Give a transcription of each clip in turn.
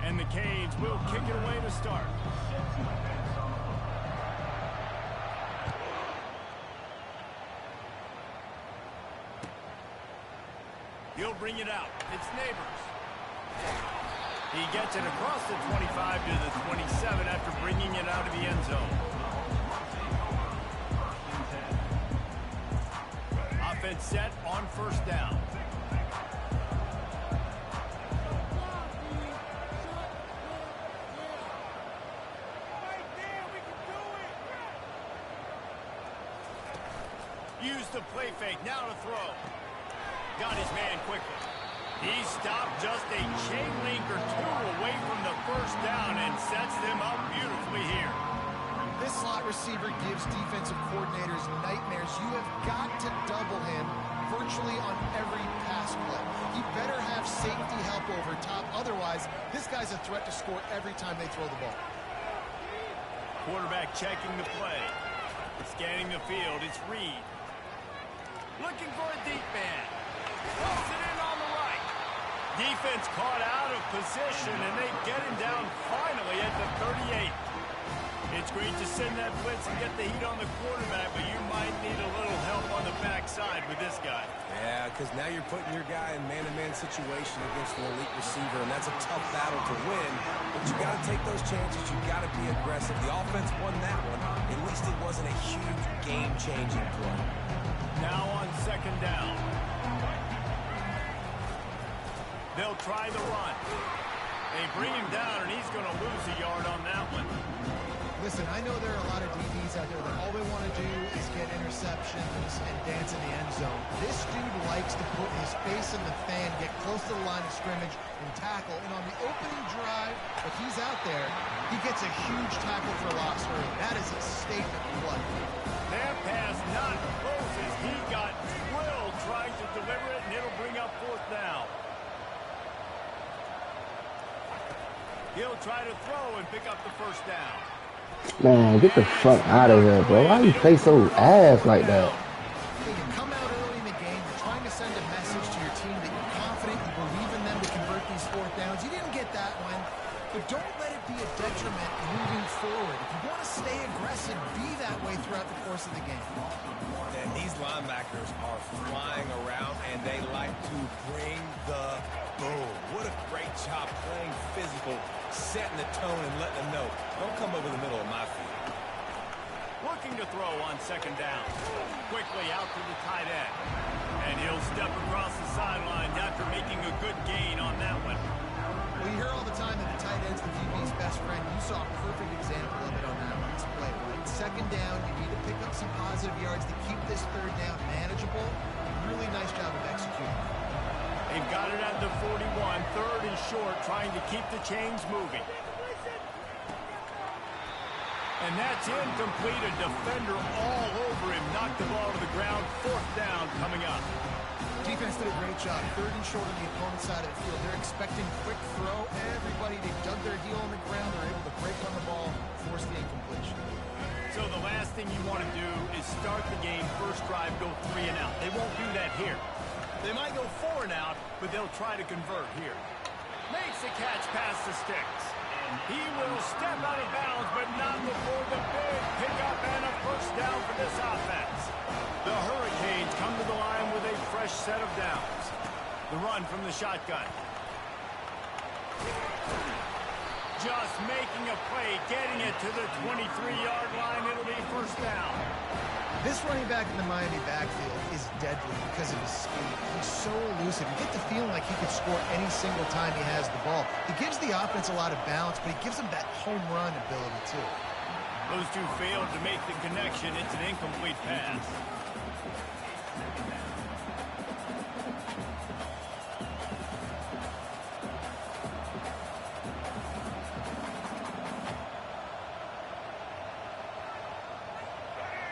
And the Canes will kick it away to start. He'll bring it out. It's Neighbors. He gets it across the 25 to the 27 after bringing it out of the end zone. Offense set on first down. Use the play fake, now to throw. Got his man quickly. He stopped just a chain link or two away from the first down and sets them up beautifully here. This slot receiver gives defensive coordinators nightmares. You have got to double him virtually on every pass play. He better have safety help over top. Otherwise, this guy's a threat to score every time they throw the ball. Quarterback checking the play. Scanning the field, it's Reed. Looking for a deep man. Throws it in on the right. Defense caught out of position, and they get him down finally at the 38. It's great to send that blitz and get the heat on the quarterback, but you might need a little help on the backside with this guy. Yeah, because now you're putting your guy in man-to-man situation against an elite receiver, and that's a tough battle to win. But you got to take those chances. You got to be aggressive. The offense won that one. At least it wasn't a huge game-changing play. Now on second down. They'll try the run. They bring him down, and he's going to lose a yard on that one. Listen, I know there are a lot of DBs out there that all they want to do is get interceptions and dance in the end zone. This dude likes to put his face in the fan, get close to the line of scrimmage, and tackle. And on the opening drive, if he's out there, he gets a huge tackle for loss early. That is a statement play. That pass not close as he got drilled trying to deliver it, and it'll bring up fourth down. He'll try to throw and pick up the first down. Man, get the fuck out of here, bro. Why you play so ass like that? You come out early in the game, you're trying to send a message to your team that you're confident, you believe in them to convert these fourth downs. You didn't get that one, but don't let it be a detriment moving forward. If you want to stay aggressive, be that way throughout the course of the game. And these linebackers are flying around, and they like to bring the boom. What a great job playing physical, setting the tone and letting them know, don't come over the middle of my field. Looking to throw on second down. Quickly out to the tight end. And he'll step across the sideline after making a good gain on that one. Well, you hear all the time that the tight end's the QB's best friend. You saw a perfect example of it on that last play. Right? Second down, you need to pick up some positive yards to keep this third down manageable. Really nice job of executing. They've got it at the 41, third and short, trying to keep the chains moving. And that's incomplete. A defender all over him. Knocked the ball to the ground. Fourth down coming up. Defense did a great job. Third and short on the opponent's side of the field. They're expecting quick throw. Everybody, they dug their heel on the ground. They're able to break on the ball, force the incompletion. So the last thing you want to do is start the game, first drive, go 3 and out. They won't do that here. They might go 4 and out, but they'll try to convert here. Makes the catch past the sticks. He will step out of bounds, but not before the big pickup and a first down for this offense. The Hurricanes come to the line with a fresh set of downs. The run from the shotgun. Just making a play, getting it to the 23-yard line. It'll be first down. This running back in the Miami backfield is deadly because of his speed. He's so elusive. You get the feeling like he could score any single time he has the ball. He gives the offense a lot of balance, but he gives them that home run ability too. Those two failed to make the connection. It's an incomplete pass.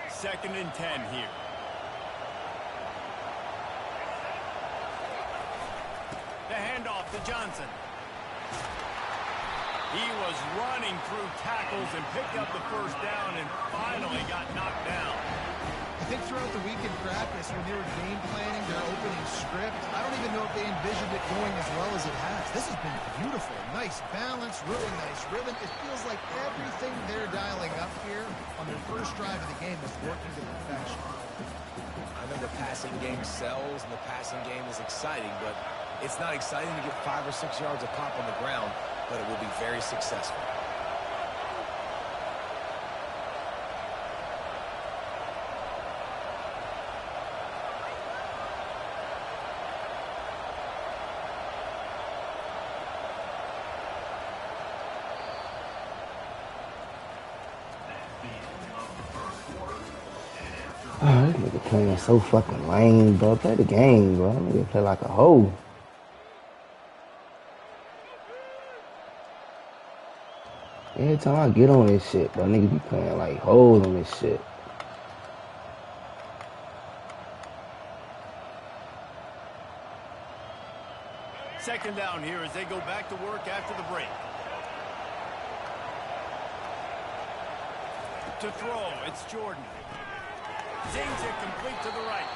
Second and 10 here. The handoff to Johnson. He was running through tackles and picked up the first down and finally got knocked down. I think throughout the week in practice, when they were game planning their opening script, I don't even know if they envisioned it going as well as it has. This has been beautiful. Nice balance, really nice rhythm. It feels like everything they're dialing up here on their first drive of the game is working to perfection. I know the passing game sells and the passing game is exciting, but it's not exciting to get 5 or 6 yards of pop on the ground, but it will be very successful. Oh, this nigga playing so fucking lame, bro. Play the game, bro. That nigga play like a hoe. Every time I get on this shit, bro, nigga be playing like hoes on this shit. Second down here as they go back to work after the break. To throw, it's Jordan. Zings it complete to the right.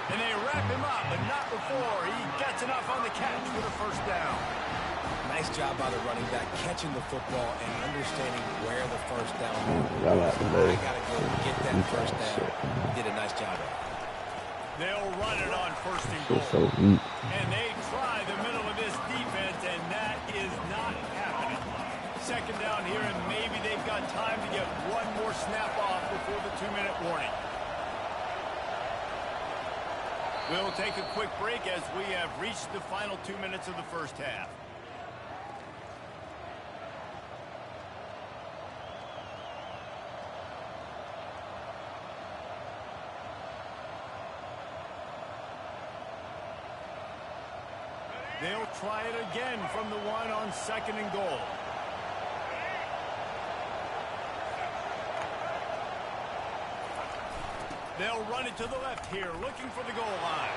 And they wrap him up, but not before he gets enough on the catch for the first down. Nice job by the running back, catching the football and understanding where the first down is. Y'all got to go. I got to go get that first down. He did a nice job of it. They'll run it on first and Shit's goal. so weak. And they try the middle of this defense, and that is not happening. Second down here, and maybe they've got time to get one more snap off before the 2-minute warning. We'll take a quick break as we have reached the final 2 minutes of the first half. They'll try it again from the one on second and goal. They'll run it to the left here, looking for the goal line.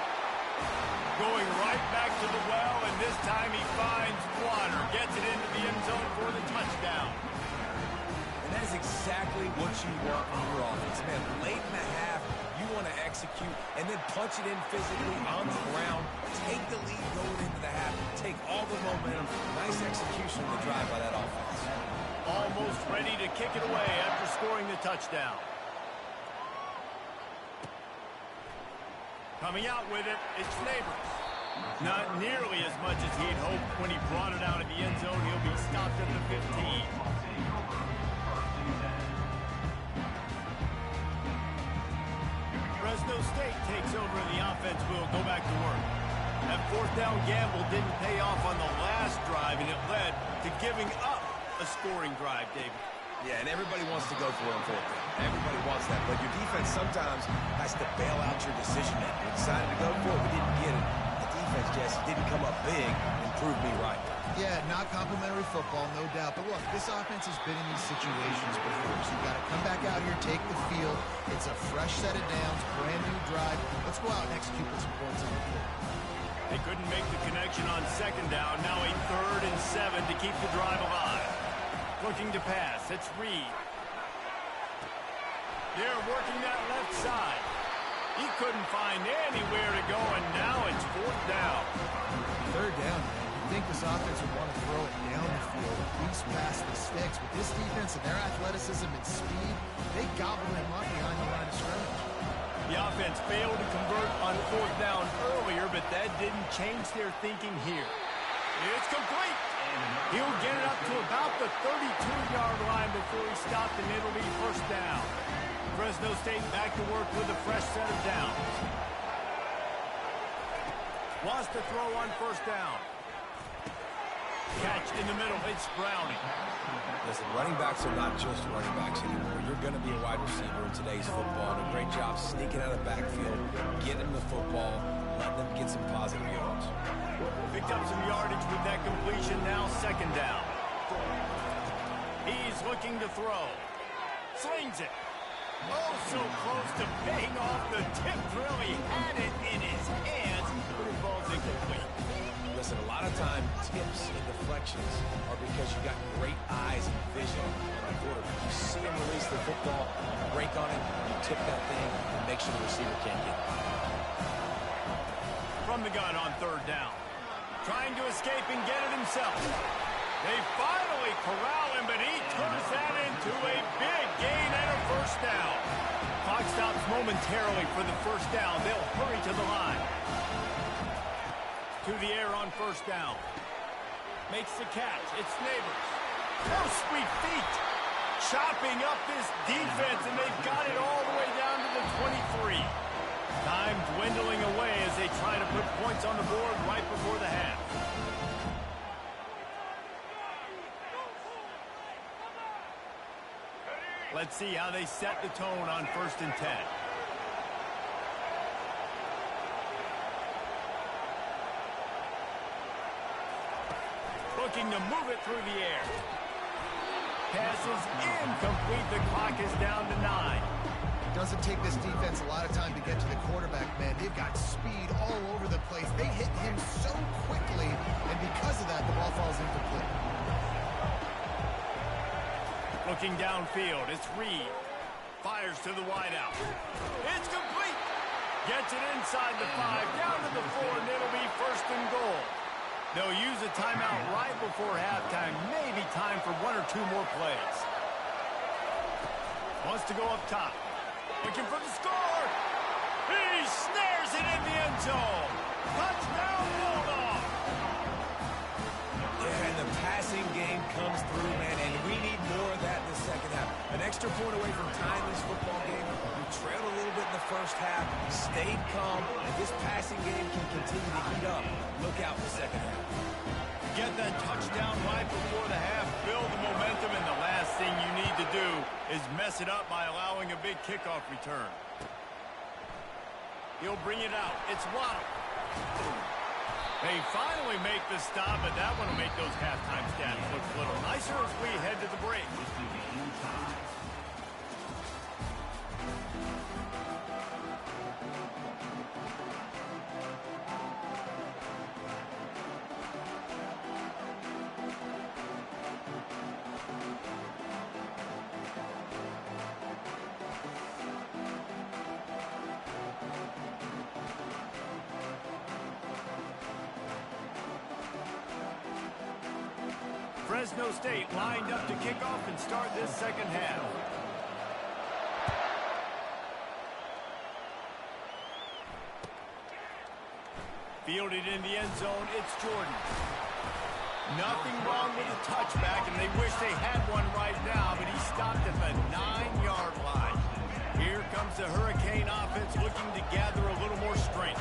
Going right back to the well, and this time he finds Water. Gets it into the end zone for the touchdown. And that is exactly what you want from your offense. Man, late in the half, you want to execute and then punch it in physically on the ground. Take the lead going into the half. Take all the momentum. Nice execution of the drive by that offense. Almost ready to kick it away after scoring the touchdown. Coming out with it, it's Neighbors. Not nearly as much as he'd hoped when he brought it out of the end zone. He'll be stopped at the 15. Fresno State takes over and the offense will go back to work. That fourth down gamble didn't pay off on the last drive, and it led to giving up a scoring drive, David. Yeah, and everybody wants to go for it on fourth down. Everybody wants that, but your defense sometimes has to bail out your decision making. We decided to go for it, we didn't get it. The defense, Jesse, didn't come up big and prove me right. Yeah, not complimentary football, no doubt. But look, this offense has been in these situations before, so you've got to come back out here, take the field. It's a fresh set of downs, brand new drive. Let's go out and execute with some points on the field. They couldn't make the connection on second down. Now a 3rd and 7 to keep the drive alive. Looking to pass. It's Reed. They're working that left side. He couldn't find anywhere to go, and now it's 4th down. 3rd down, man. You'd think this offense would want to throw it down the field, at least past the sticks. But this defense and their athleticism and speed, they gobble him up behind the line of scrimmage. The offense failed to convert on 4th down earlier, but that didn't change their thinking here. It's complete. He'll get it up to about the 32-yard line before he stopped, and it'll be 1st down. Fresno State back to work with a fresh set of downs. Wants to throw on 1st down. Catch in the middle. It's Browning. Listen, running backs are not just running backs anymore. You're going to be a wide receiver in today's football, and a great job sneaking out of the backfield, getting them the football, letting them get some positive yards. Picked up some yardage with that completion. Now 2nd down. He's looking to throw. Slings it. Oh, so close to paying off the tip drill. He had it in his hands, but his ball's incomplete. Listen, a lot of time, tips and deflections are because you got great eyes and vision on the quarterback. You see him release the football, you break on it, you tip that thing, and make sure the receiver can't get it. From the gun on third down. Trying to escape and get it himself. They finally corral him, but he turns that into a big gain and a first down. Clock stops momentarily for the first down. They'll hurry to the line. To the air on first down. Makes the catch. It's Neighbors. Oh, sweet feet. Chopping up this defense, and they've got it all the way down to the 23. Time dwindling away as they try to put points on the board right before the half. Let's see how they set the tone on 1st and 10. Looking to move it through the air. Pass is incomplete. The clock is down to 9. It doesn't take this defense a lot of time to get to the quarterback, man. They've got speed all over the place. They hit him so quickly, and because of that, the ball falls incomplete. Looking downfield, it's Reed. Fires to the wideout. It's complete. Gets it inside the 5, down to the 4, and it'll be 1st and goal. They'll use a timeout right before halftime. Maybe time for 1 or 2 more plays. Wants to go up top. Looking for the score. He snares it in the end zone. Touchdown, Bulldogs. Yeah, and the passing game comes through, man, and we need more of that in the second half. An extra point away from tying this football game. We trailed a little bit in the first half, stayed calm, and this passing game can continue to heat up. Look out for the second half. Get that touchdown right before the half, build the momentum, and the last thing you need to do is mess it up by allowing a big kickoff return. He'll bring it out. It's Waddle. They finally make the stop, but that one will make those halftime stats look a little nicer as we head to the break. Fresno State lined up to kick off and start this second half. Fielded in the end zone, it's Jordan. Nothing wrong with the touchback, and they wish they had one right now, but he stopped at the 9-yard line. Here comes the Hurricane offense looking to gather a little more strength.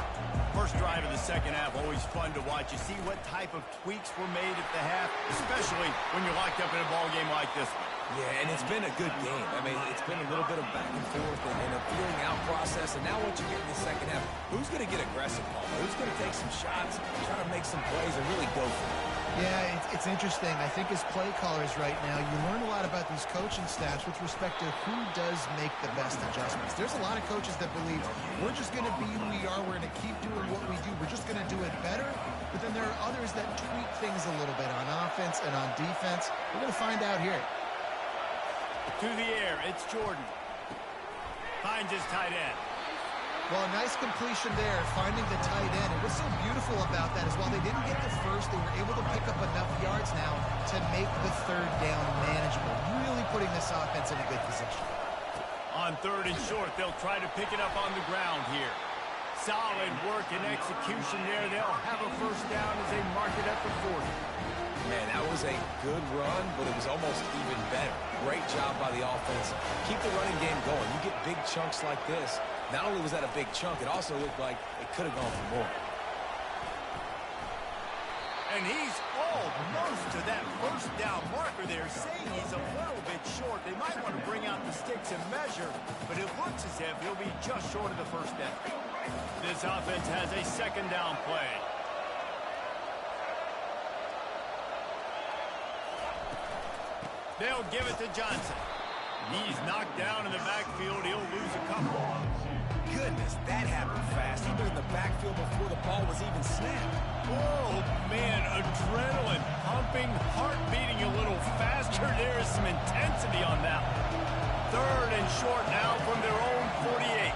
First drive of the second half, always fun to watch. You see what type of tweaks were made at the half, especially when you're locked up in a ball game like this one. Yeah, and it's been a good game. I mean, it's been a little bit of back and forth and a feeling out process. And now once you get in the second half, who's going to get aggressive, Paul? Who's going to take some shots, try to make some plays, and really go for it? Yeah, it's interesting. I think as play callers right now, you learn a lot about these coaching staffs with respect to who does make the best adjustments. There's a lot of coaches that believe we're just going to be who we are. We're going to keep doing what we do. We're just going to do it better. But then there are others that tweak things a little bit on offense and on defense. We're going to find out here. To the air, it's Jordan. Finds his tight end. Well, a nice completion there, finding the tight end. And what's so beautiful about that is while they didn't get the first, they were able to pick up enough yards now to make the third down manageable. Really putting this offense in a good position. On 3rd and short, they'll try to pick it up on the ground here. Solid work and execution there. They'll have a first down as they mark it at the 40. Man, that was a good run, but it was almost even better. Great job by the offense. Keep the running game going. You get big chunks like this. Not only was that a big chunk, it also looked like it could have gone for more. And he's almost to that first down marker there, saying he's a little bit short. They might want to bring out the sticks and measure, but it looks as if he'll be just short of the first down. This offense has a second down play. They'll give it to Johnson. He's knocked down in the backfield. He'll lose a couple. Goodness, that happened fast. He was in the backfield before the ball was even snapped. Oh, man, adrenaline pumping, heart beating a little faster. There is some intensity on that one. Third and short now from their own 48.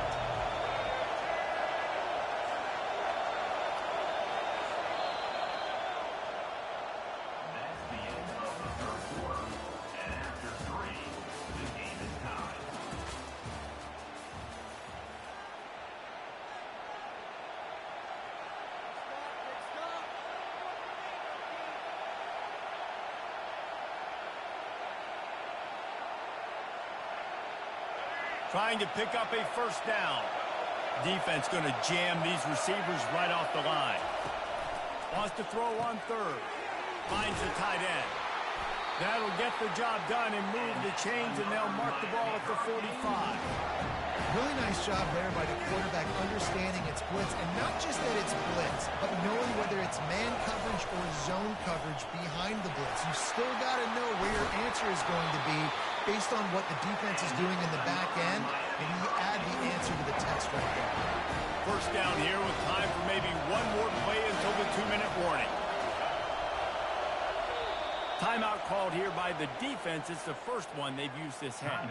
Trying to pick up a first down. Defense going to jam these receivers right off the line. Wants to throw on third. Finds the tight end. That'll get the job done and move the chains, and they'll mark the ball at the 45. Really nice job there by the quarterback understanding it's blitz, and not just that it's blitz, but knowing whether it's man coverage or zone coverage behind the blitz. You still got to know where your answer is going to be based on what the defense is doing in the back end, and you add the answer to the text right there. First down here with time for maybe one more play until the 2-minute warning. Timeout called here by the defense. It's the first one they've used this half.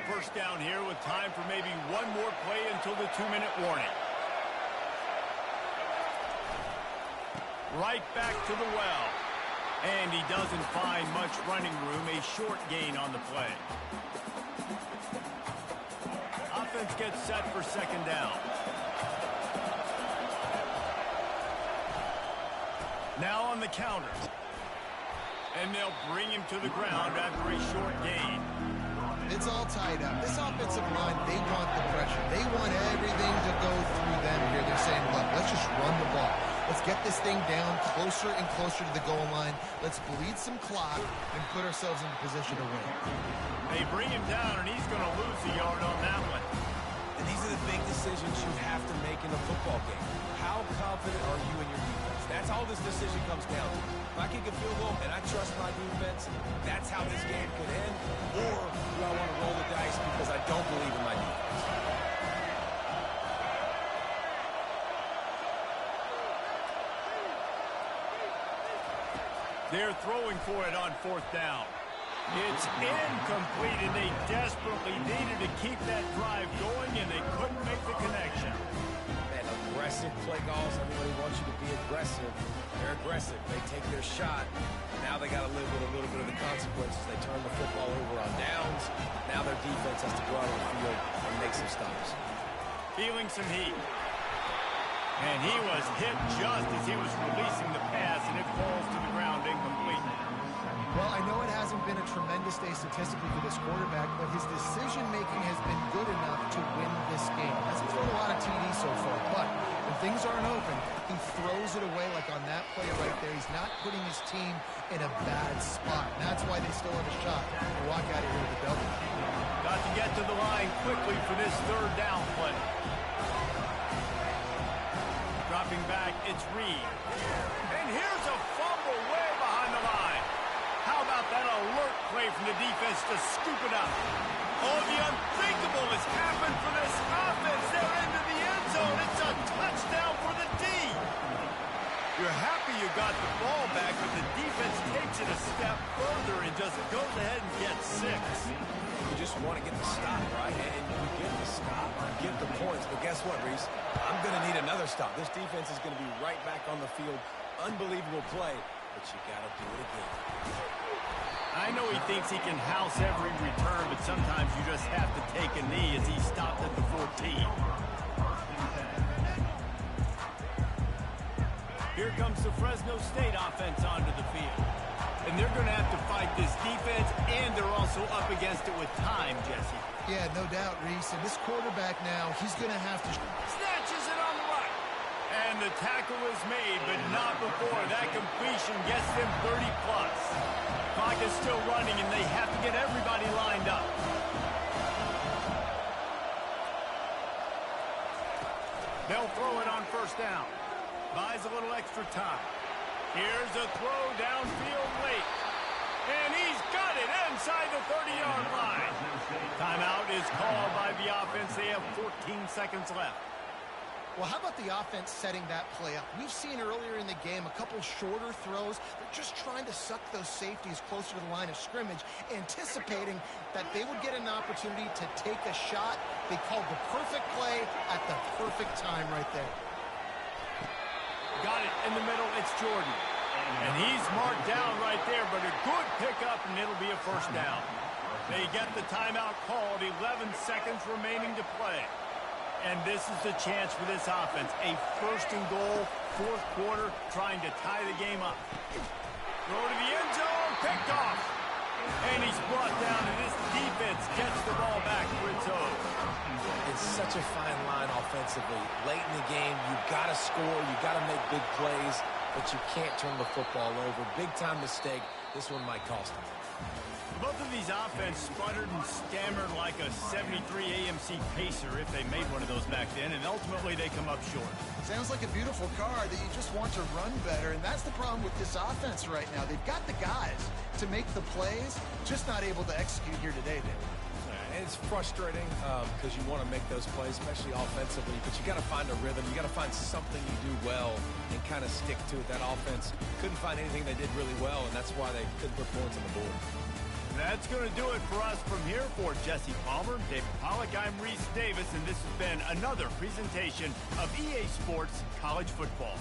First down here with time for maybe one more play until the 2-minute warning. Right back to the well. And he doesn't find much running room. A short gain on the play. Offense gets set for second down. Now on the counter. And they'll bring him to the ground after a short gain. It's all tied up. This offensive line, they want the pressure. They want everything to go through them here. They're saying, look, let's just run the ball. Let's get this thing down closer and closer to the goal line. Let's bleed some clock and put ourselves in position to win. They bring him down, and he's going to lose a yard on that one. And these are the big decisions you have to make in a football game. How confident are you in your defense? That's all this decision comes down to. If I kick a field goal and I trust my defense, that's how this game could end. Or do I want to roll the dice because I don't believe in my defense? They're throwing for it on fourth down. It's incomplete, and they desperately needed to keep that drive going, and they couldn't make the connection. Man, aggressive play calls. Everybody wants you to be aggressive. They're aggressive. They take their shot. Now they got to live with a little bit of the consequences. They turn the football over on downs. Now their defense has to go out on the field and make some stops. Feeling some heat. And he was hit just as he was releasing the pass, and it falls to the ground incomplete. Well, I know it hasn't been a tremendous day statistically for this quarterback, but his decision-making has been good enough to win this game. Hasn't thrown a lot of TDs so far, but when things aren't open, he throws it away like on that play right there. He's not putting his team in a bad spot. And that's why they still have a shot to walk out of here with a W. Got to get to the line quickly for this third down play. Dropping back, it's Reed. And here's a fumble way behind the line. How about that alert play from the defense to scoop it up? Oh, the unthinkable has happened for this offense. They're into the end zone. It's a touchdown for the D. You're happy you got the ball back, but the defense takes it a step further and just goes ahead and gets 6. You just want to get the stop, right? And you get the stop, you get the points. But guess what, Reese? I'm going to need another stop. This defense is going to be right back on the field. Unbelievable play, but you got to do it again. I know he thinks he can house every return, but sometimes you just have to take a knee as he stopped at the 14. Here comes the Fresno State offense onto the field. And they're going to have to fight this defense, and they're also up against it with time, Jesse. Yeah, no doubt, Reese. And this quarterback now, he's going to have to... Snatches it on the right. And the tackle is made, but not before. That completion gets them 30-plus. Clock is still running, and they have to get everybody lined up. They'll throw it on first down. Buys a little extra time. Here's a throw downfield late. And he's got it inside the 30-yard line. Timeout is called by the offense. They have 14 seconds left. Well, how about the offense setting that play up? We've seen earlier in the game a couple shorter throws. They're just trying to suck those safeties closer to the line of scrimmage, anticipating that they would get an opportunity to take a shot. They called the perfect play at the perfect time right there. Got it in the middle. It's Jordan. And he's marked down right there, but a good pickup, and it'll be a first down. They get the timeout called. 11 seconds remaining to play. And this is the chance for this offense. A first and goal, fourth quarter, trying to tie the game up. Throw to the end zone, picked off. And he's brought down, and this defense gets the ball back for its own. It's such a fine line offensively. Late in the game, you've got to score, you've got to make big plays, but you can't turn the football over. Big-time mistake. This one might cost them. Both of these offenses sputtered and stammered like a 73 AMC Pacer if they made one of those back then, and ultimately they come up short. Sounds like a beautiful car that you just want to run better, and that's the problem with this offense right now. They've got the guys to make the plays, just not able to execute here today, David. And it's frustrating because you want to make those plays, especially offensively, but you got to find a rhythm. You got to find something you do well and kind of stick to it. That offense couldn't find anything they did really well, and that's why they couldn't put points on the board. That's going to do it for us from here. For Jesse Palmer, David Pollack, I'm Reese Davis, and this has been another presentation of EA Sports College Football.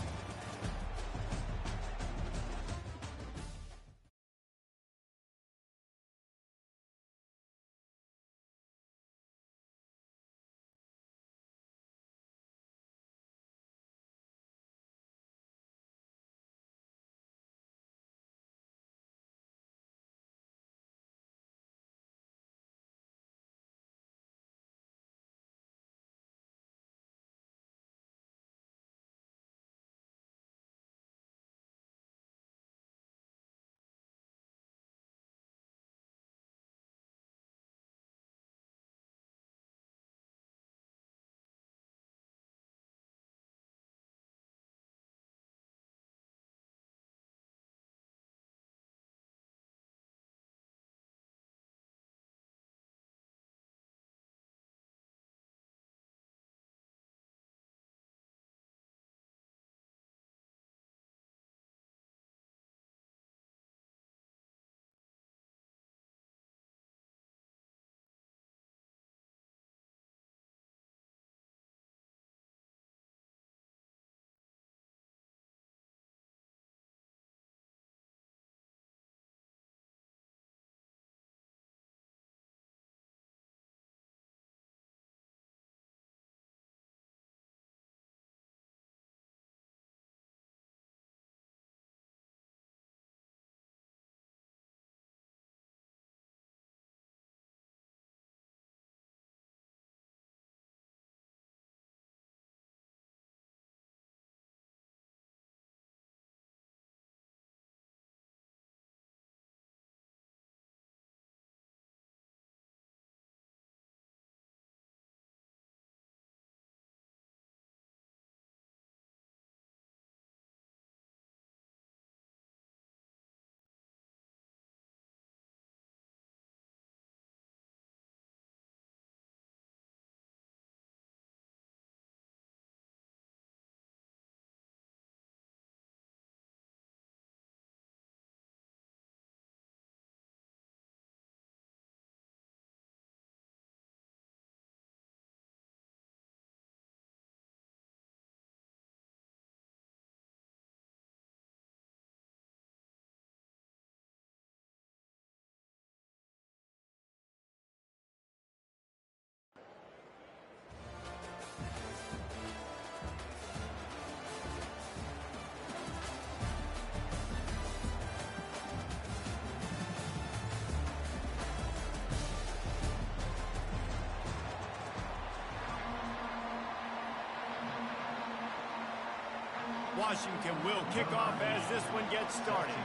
Washington will kick off as this one gets started.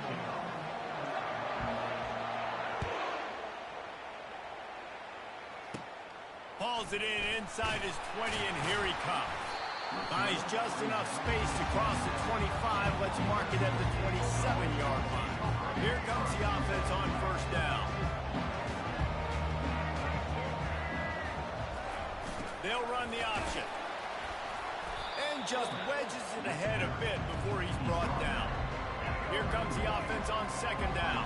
Hauls it in inside his 20, and here he comes. Buys just enough space to cross the 25. Let's mark it at the 27-yard line. Here comes the offense on They'll run the option. And just wedges it ahead a bit before he's brought down. Here comes the offense on second down.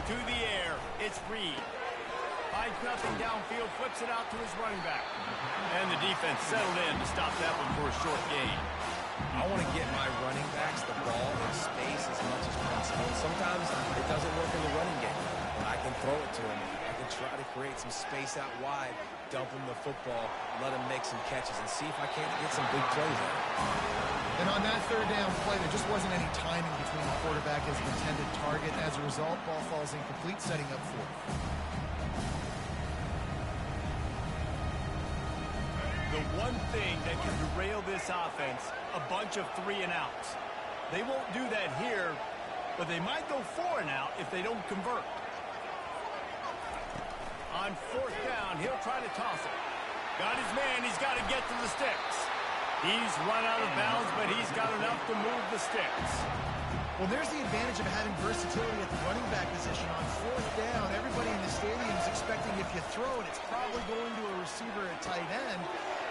To the air, it's Reed. Finds nothing downfield, flips it out to his running back. And the defense settled in to stop that one for a short gain. I want to get my running backs the ball in space as much as possible. Sometimes it doesn't work in the running game, but I can throw it to them. I can try to create some space out wide, dump him the football, let him make some catches, and see if I can't get some big plays out. And on that third down play, there just wasn't any timing between the quarterback and his intended target. As a result, ball falls incomplete, setting up fourth. The one thing that can derail this offense, a bunch of 3 and outs. They won't do that here, but they might go 4 and out if they don't convert. On fourth down, he'll try to toss it. Got his man, he's got to get to the sticks. He's run out of bounds, but he's got enough to move the sticks. Well, there's the advantage of having versatility at the running back position. On fourth down, everybody in the stadium is expecting if you throw it, it's probably going to a receiver at tight end.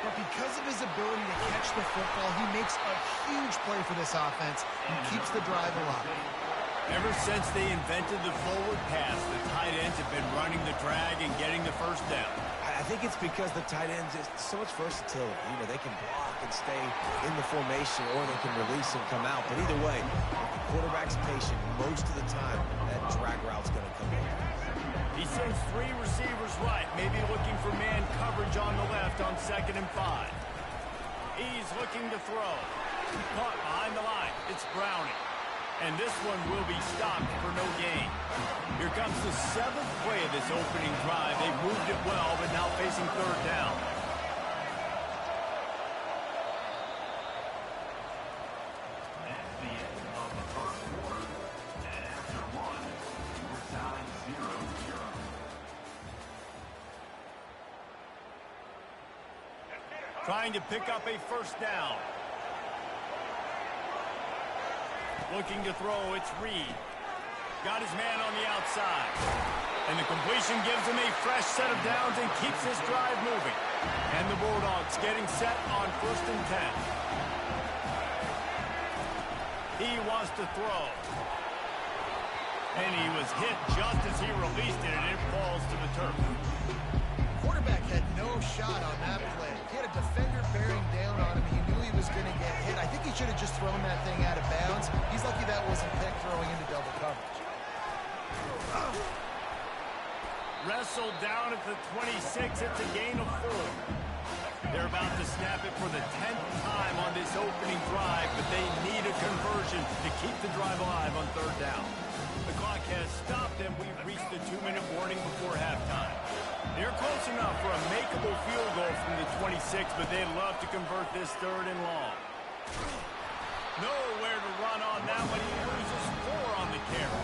But because of his ability to catch the football, he makes a huge play for this offense and keeps the drive alive. Ever since they invented the forward pass, the tight ends have been running the drag and getting the first down. I think it's because the tight ends is so much versatility. You know, they can block and stay in the formation, or they can release and come out. But either way, if the quarterback's patient, most of the time, that drag route's going to come in. He sends 3 receivers right, maybe looking for man coverage on the left on 2nd and 5. He's looking to throw. Caught behind the line. It's Browning. And this one will be stopped for no gain. Here comes the 7th play of this opening drive. They've moved it well, but now facing third down. Trying to pick up a first down. Looking to throw, it's Reed. Got his man on the outside. And the completion gives him a fresh set of downs and keeps this drive moving. And the Bulldogs getting set on 1st and 10. He wants to throw. And he was hit just as he released it, and it falls to the turf. Quarterback had no shot on that play. He had a defender bearing down on him. He knew he was going to get hit. I think he should have just thrown that thing out of bounds. He's lucky that wasn't picked throwing into double coverage. Wrestled down at the 26. It's a gain of 4. They're about to snap it for the 10th time on this opening drive, but they need a conversion to keep the drive alive on third down. The clock has stopped, and we've reached the 2-minute warning before halftime. They're close enough for a makeable field goal from the 26, but they'd love to convert this 3rd and long. Nowhere to run on that one. He loses 4 on the carry.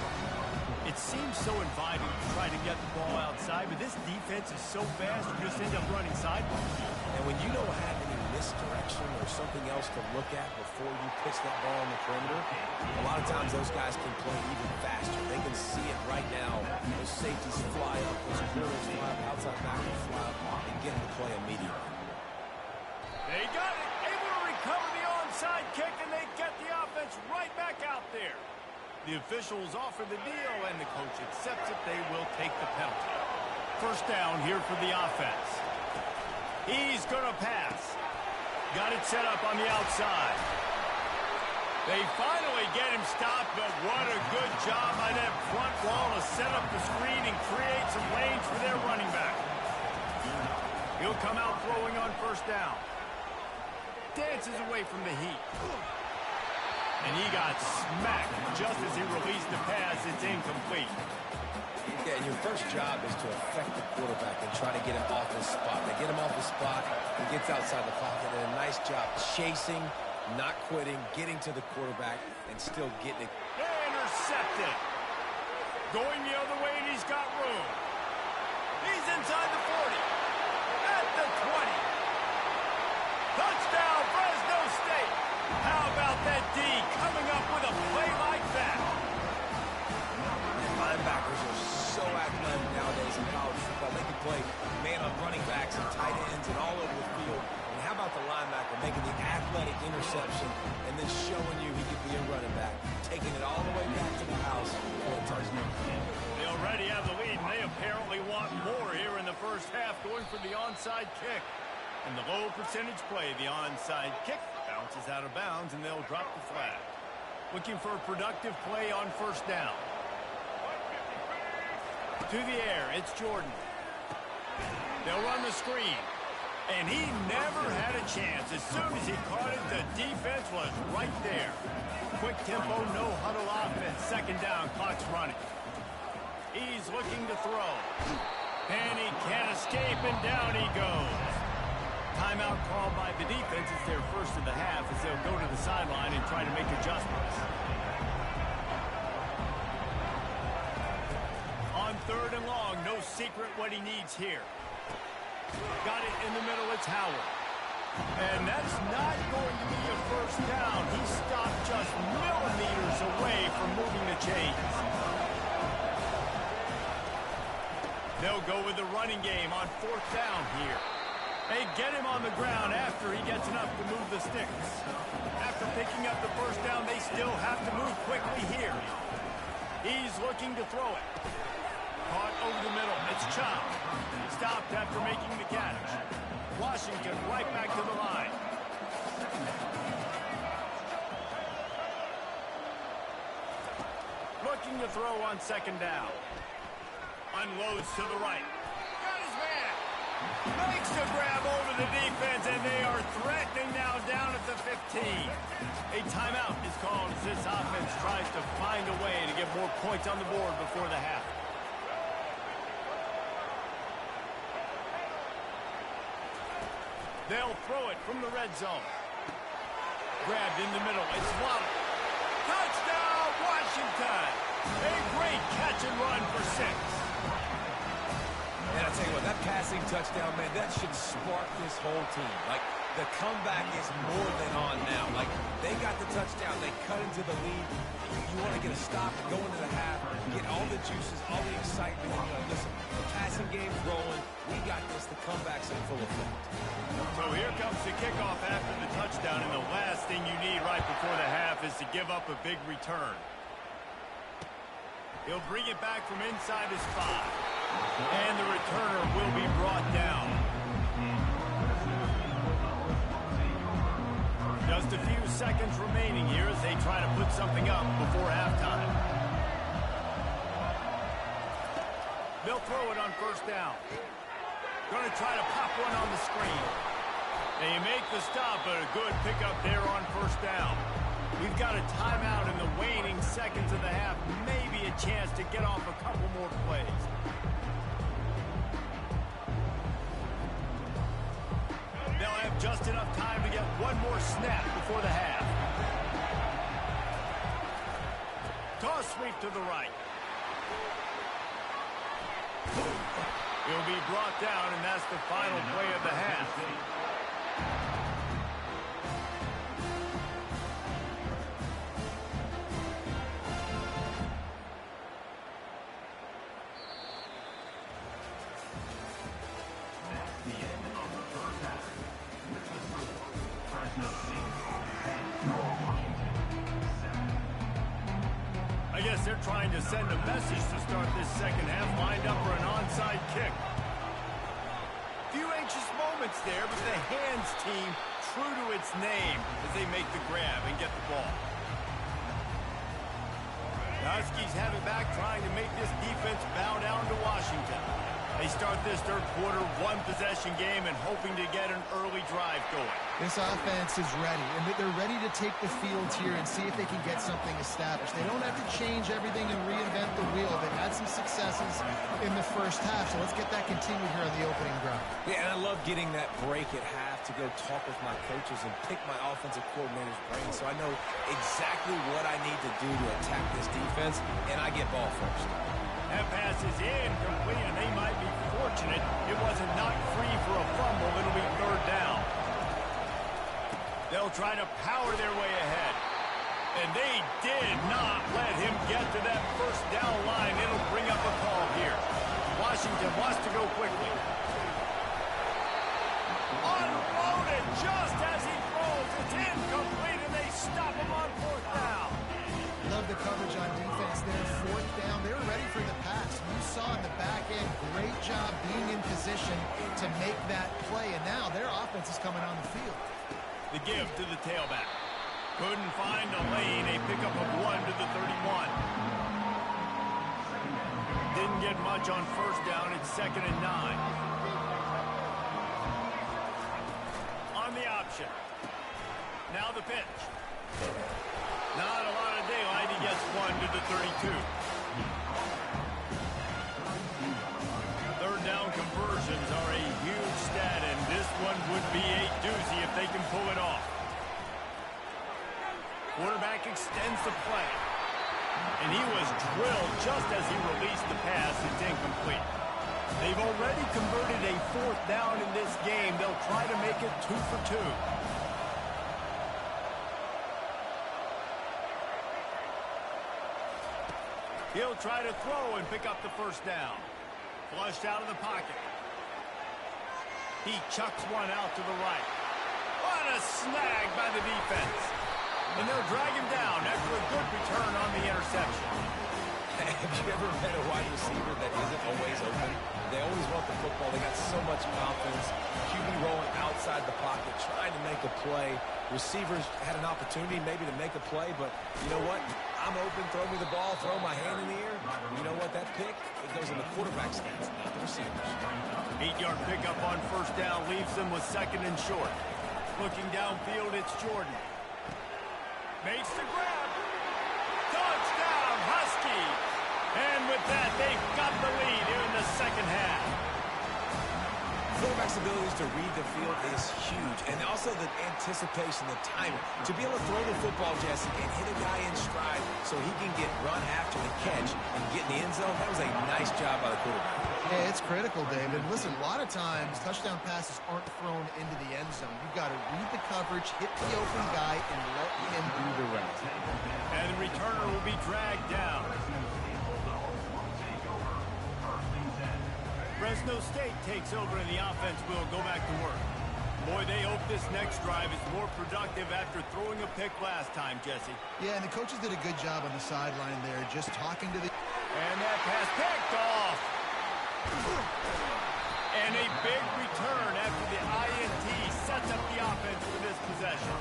It seems so inviting to try to get the ball outside, but this defense is so fast, you just end up running sideways. And when you don't have any misdirection or something else to look at before you pitch that ball on the perimeter, a lot of times those guys can play even faster. They can see it right now. Those safeties fly up, those corners fly up, outside backers fly up, and get into play immediately. They got it, able to recover the onside kick, and they get the offense right back out there. The officials offer the deal, and the coach accepts it. They will take the penalty. First down here for the offense. He's going to pass. Got it set up on the outside. They finally get him stopped, but what a good job by that front wall to set up the screen and create some lanes for their running back. He'll come out throwing on first down. Dances away from the heat. And he got smacked just as he released the pass. It's incomplete. Yeah, and your first job is to affect the quarterback and try to get him off his spot. They get him off his spot, he gets outside the pocket, and a nice job chasing, not quitting, getting to the quarterback, and still getting it. Intercepted. Going the other way, and he's got room. He's inside the 40. At the 20. Touchdown, Fresno State. How about that D coming up with a play like that? Linebackers are so athletic nowadays in college football. football, they can play man on running backs and tight ends and all over the field. And how about the linebacker making the athletic interception and then showing you he could be a running back, taking it all the way back to the house for a touchdown. They already have the lead, and they apparently want more here in the first half, going for the onside kick. And the low percentage play, the onside kick, bounces out of bounds, and they'll drop the flag. Looking for a productive play on first down. To the air, it's Jordan. They'll run the screen. And he never had a chance. As soon as he caught it, the defense was right there. Quick tempo, no huddle offense. Second down, clock's running. He's looking to throw. And he can't escape, and down he goes. Timeout called by the defense. It's their first of the half as they'll go to the sideline and try to make adjustments. On third and long, no secret what he needs here. Got it in the middle, it's Howard. And that's not going to be a first down. He stopped just millimeters away from moving the chains. They'll go with the running game on fourth down here. They get him on the ground after he gets enough to move the sticks. After picking up the first down, they still have to move quickly here. He's looking to throw it. Caught over the middle. It's Chop. Stopped after making the catch. Washington right back to the line. Looking to throw on second down. Unloads to the right. Got his man. Makes the grab over the defense, and they are threatening now down at the 15. A timeout is called as this offense tries to find a way to get more points on the board before the half. They'll throw it from the red zone. Grabbed in the middle. It's Waddle. Touchdown, Washington. A great catch and run for 6. And I tell you what, that passing touchdown, man, that should spark this whole team. Like, the comeback is more than on now. Like, they got the touchdown. They cut into the lead. You want to get a stop and go into the half, get all the juices, all the excitement. And, listen, the passing game's rolling. We got this. The comeback's in full effect. So here comes the kickoff after the touchdown, and the last thing you need right before the half is to give up a big return. He'll bring it back from inside his 5. And the returner will be brought down. Just a few seconds remaining here as they try to put something up before halftime. They'll throw it on first down. Going to try to pop one on the screen. They make the stop, but a good pickup there on first down. We've got a timeout in the waning seconds of the half. Maybe a chance to get off a couple more plays. They'll have just enough time to get one more snap before the half. Toss sweep to the right. He'll be brought down, and that's the final play of the half. I guess they're trying to send a message to start this second half, lined up for an onside kick. Few anxious moments there, but the hands team true to its name as they make the grab and get the ball. The Huskies have it back, trying to make this defense bow down to Washington. They start this third quarter one-possession game and hoping to get an early drive going. This offense is ready, and they're ready to take the field here and see if they can get something established. They don't have to change everything and reinvent the wheel. They've had some successes in the first half, so let's get that continued here on the opening drive. Yeah, and I love getting that break at half to go talk with my coaches and pick my offensive coordinator's brain so I know exactly what I need to do to attack this defense, and I get ball first. That pass is incomplete, and they might be fortunate it wasn't knocked free for a fumble. It'll be third down. They'll try to power their way ahead. And they did not let him get to that first down line. It'll bring up a call here. Washington wants to go quickly. Unloaded just as he throws. It's incomplete, and they stop him on fourth down. Love the coverage on defense there. Fourth down, they're ready for the pass. You saw in the back end, great job being in position to make that play, and now their offense is coming on the field. The give to the tailback. Couldn't find a lane. A pickup of 1 to the 31. Didn't get much on first down. It's 2nd and 9. On the option. Now the pitch. Not a lot of daylight. He gets 1 to the 32. Third down conversions are a huge stat, and this one would be a doozy if they can pull it off. Quarterback extends the play. And he was drilled just as he released the pass. It's incomplete. They've already converted a fourth down in this game. They'll try to make it 2 for 2. He'll try to throw and pick up the first down. Flushed out of the pocket. He chucks one out to the right. What a snag by the defense. And they'll drag him down after a good return on the interception. Have you ever met a wide receiver that isn't always open? They always want the football. They got so much confidence. QB rolling outside the pocket, trying to make a play. Receivers had an opportunity maybe to make a play, but you know what? I'm open, throw me the ball, throw my hand in the air. You know what? That pick, it goes in the quarterback's stance, not the receivers. 8-yard pickup on first down leaves them with 2nd and short. Looking downfield, it's Jordan. Makes the grab. Touchdown, Husky. And with that, they've got the lead here in the second half. Quarterback's abilities to read the field is huge, and also the anticipation, the timing. To be able to throw the football, Jesse, and hit a guy in stride so he can get run after the catch and get in the end zone, that was a nice job by the quarterback. Yeah, it's critical, David. Listen, a lot of times, touchdown passes aren't thrown into the end zone. You've got to read the coverage, hit the open guy, and let him do the rest. And the returner will be dragged down. Fresno State takes over, and the offense will go back to work. Boy, they hope this next drive is more productive after throwing a pick last time, Jesse. Yeah, and the coaches did a good job on the sideline there, just talking to the... And that pass picked off. And a big return after the INT sets up the offense for this possession.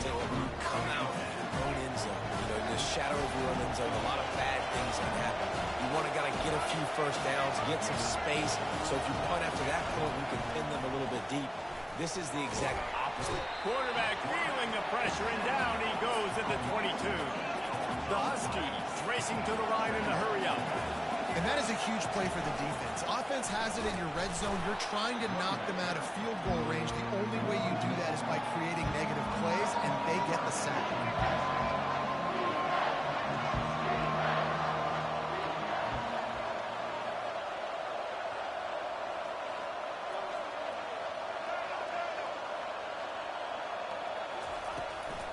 So when you come out in your own end zone, you know, in the shadow of your own end zone, a lot of bad things can happen. You want to get a few first downs, get some space, so if you punt after that point, you can pin them a little bit deep. This is the exact opposite. Quarterback feeling the pressure, and down he goes at the 22. The Huskies racing to the line in the hurry up. And that is a huge play for the defense. Offense has it in your red zone. You're trying to knock them out of field goal range. The only way you do that is by creating negative plays, and they get the sack.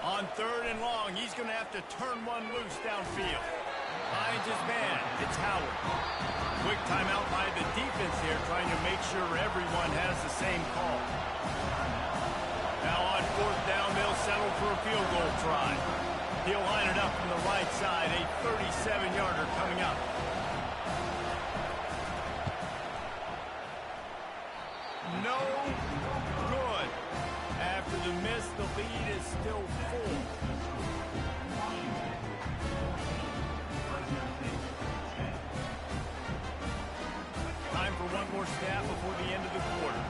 On 3rd and long, he's going to have to turn one loose downfield. Finds his man. It's Howard. Quick timeout by the defense here, trying to make sure everyone has the same call. Now on 4th down, they'll settle for a field goal try. He'll line it up from the right side. A 37-yarder coming up. No good. After the miss, the lead is still full. Time for one more snap before the end of the quarter.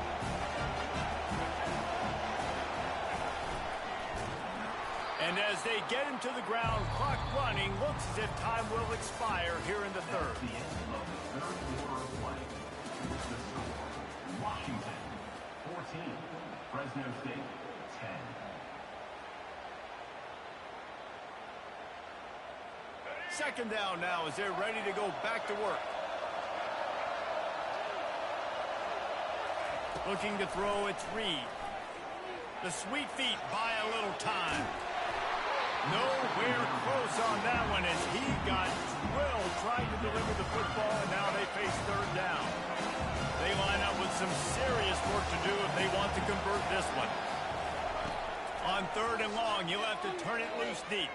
And as they get him to the ground, clock running, looks as if time will expire here in the third. The end of the third quarter of play. Washington, 14. Fresno State, 10. Second down now as they're ready to go back to work. Looking to throw, it's Reed. The sweet feet buy a little time. Nowhere close on that one as he got drilled trying to deliver the football, and now they face third down. They line up with some serious work to do if they want to convert this one. On third and long, you'll have to turn it loose deep.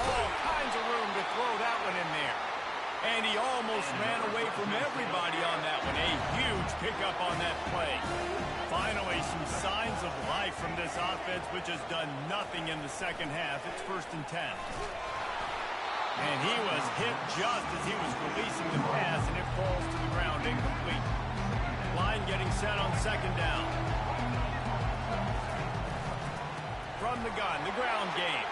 All kinds of room to throw that one in there. And he almost ran away from everybody on that one. A huge pickup on that play. Finally, some signs of life from this offense, which has done nothing in the second half. It's 1st and 10. And he was hit just as he was releasing the pass, and it falls to the ground incomplete. Line getting set on 2nd down. From the gun, the ground game.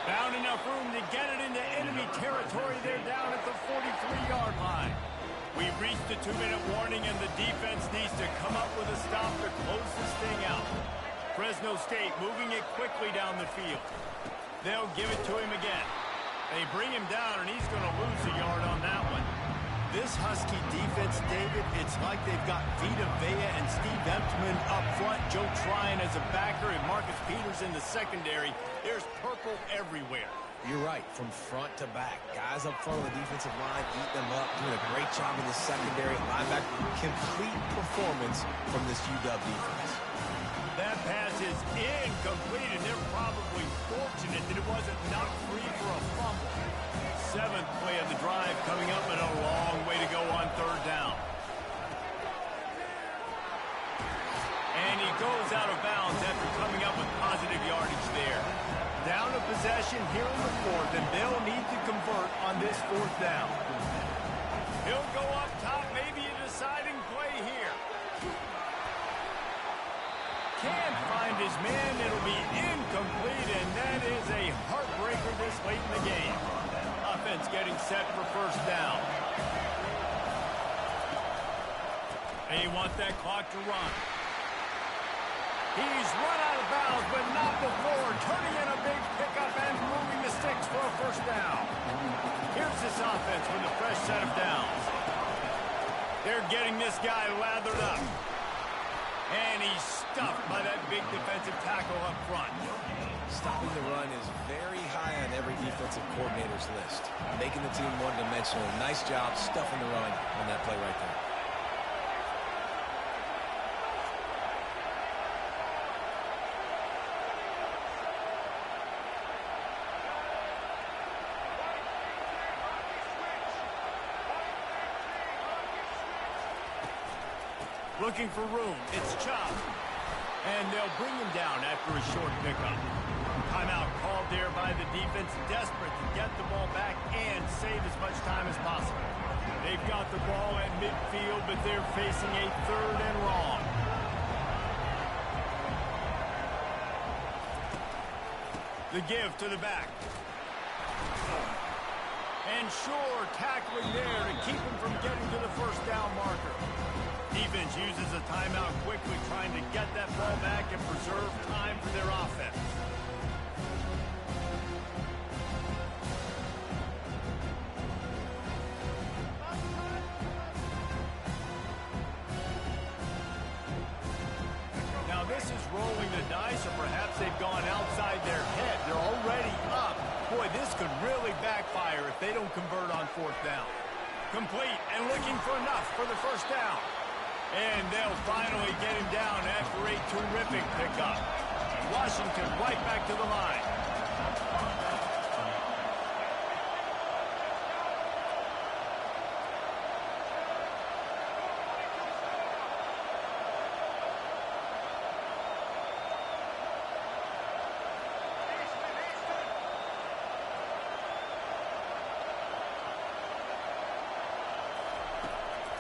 Found enough room to get it into enemy territory. They're down at the 43-yard line. We've reached the 2-minute warning, and the defense needs to come up with a stop to close this thing out. Fresno State moving it quickly down the field. They'll give it to him again. They bring him down, and he's going to lose a yard on that one. This Husky defense, David, it's like they've got Vita Vea and Steve Emtman up front, Joe Tryon as a backer, and Marcus Peters in the secondary. There's purple everywhere. You're right, from front to back. Guys up front on the defensive line eat them up, doing a great job in the secondary. Linebacker, complete performance from this UW defense. That pass is incomplete, and they're probably fortunate that it wasn't knocked free for a fumble. 7th play of the drive coming up, and a long way to go on 3rd down. And he goes out of bounds after coming up with positive yardage there. Down a possession here in the 4th, and they'll need to convert on this 4th down. He'll go up top, maybe a deciding play here. Can't find his man. It'll be incomplete, and that is a heartbreaker this late in the game. Offense getting set for 1st down. They want that clock to run. He's run out of bounds, but not before. Turning in a big pickup and moving the sticks for a 1st down. Here's this offense with a fresh set of downs. They're getting this guy lathered up. And he's stuffed by that big defensive tackle up front. Stopping the run is very high on every defensive coordinator's list. Making the team one-dimensional. Nice job stuffing the run on that play right there. Looking for room. It's Chop. And they'll bring him down after a short pickup. Timeout called there by the defense, desperate to get the ball back and save as much time as possible. They've got the ball at midfield, but they're facing a 3rd and long. The give to the back. And Shore tackling there to keep him from getting to the 1st down marker. Defense uses a timeout quickly, trying to get that ball back and preserve time for their offense. Now this is rolling the dice, or perhaps they've gone outside their head. They're already up. Boy, this could really backfire if they don't convert on 4th down. Complete and looking for enough for the 1st down. And they'll finally get him down after a terrific pickup. Washington right back to the line.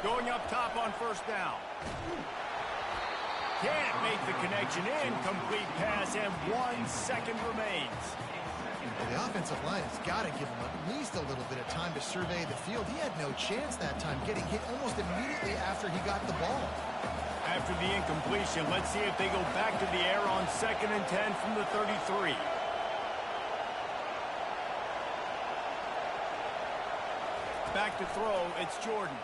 Going up top on 1st down. Can't make the connection. Incomplete pass, and 1 second remains. Well, the offensive line has got to give him at least a little bit of time to survey the field. He had no chance that time, getting hit almost immediately after he got the ball. After the incompletion, let's see if they go back to the air on 2nd and 10 from the 33. Back to throw, it's Jordan.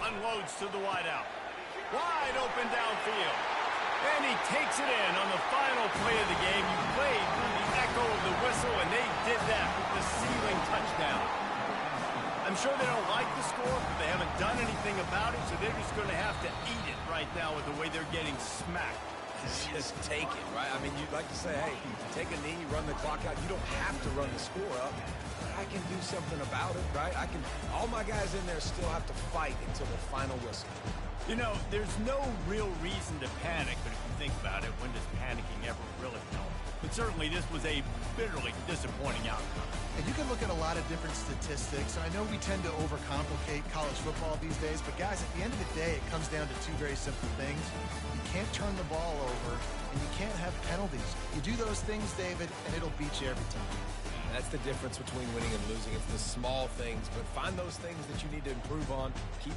Unloads to the wideout. Wide open downfield. And he takes it in on the final play of the game. You played through the echo of the whistle, and they did that with the ceiling touchdown. I'm sure they don't like the score, but they haven't done anything about it, so they're just going to have to eat it right now with the way they're getting smacked. Just take it, right? I mean, you'd like to say, hey, take a knee, run the clock out. You don't have to run the score up. I can do something about it, right? All my guys in there still have to fight until the final whistle. You know, there's no real reason to panic, but if you think about it, when does panicking ever really help? But certainly this was a bitterly disappointing outcome. And you can look at a lot of different statistics. I know we tend to overcomplicate college football these days, but guys, at the end of the day, it comes down to two very simple things. You can't turn the ball over, and you can't have penalties. You do those things, David, and it'll beat you every time. That's the difference between winning and losing. It's the small things, but find those things that you need to improve on. Keep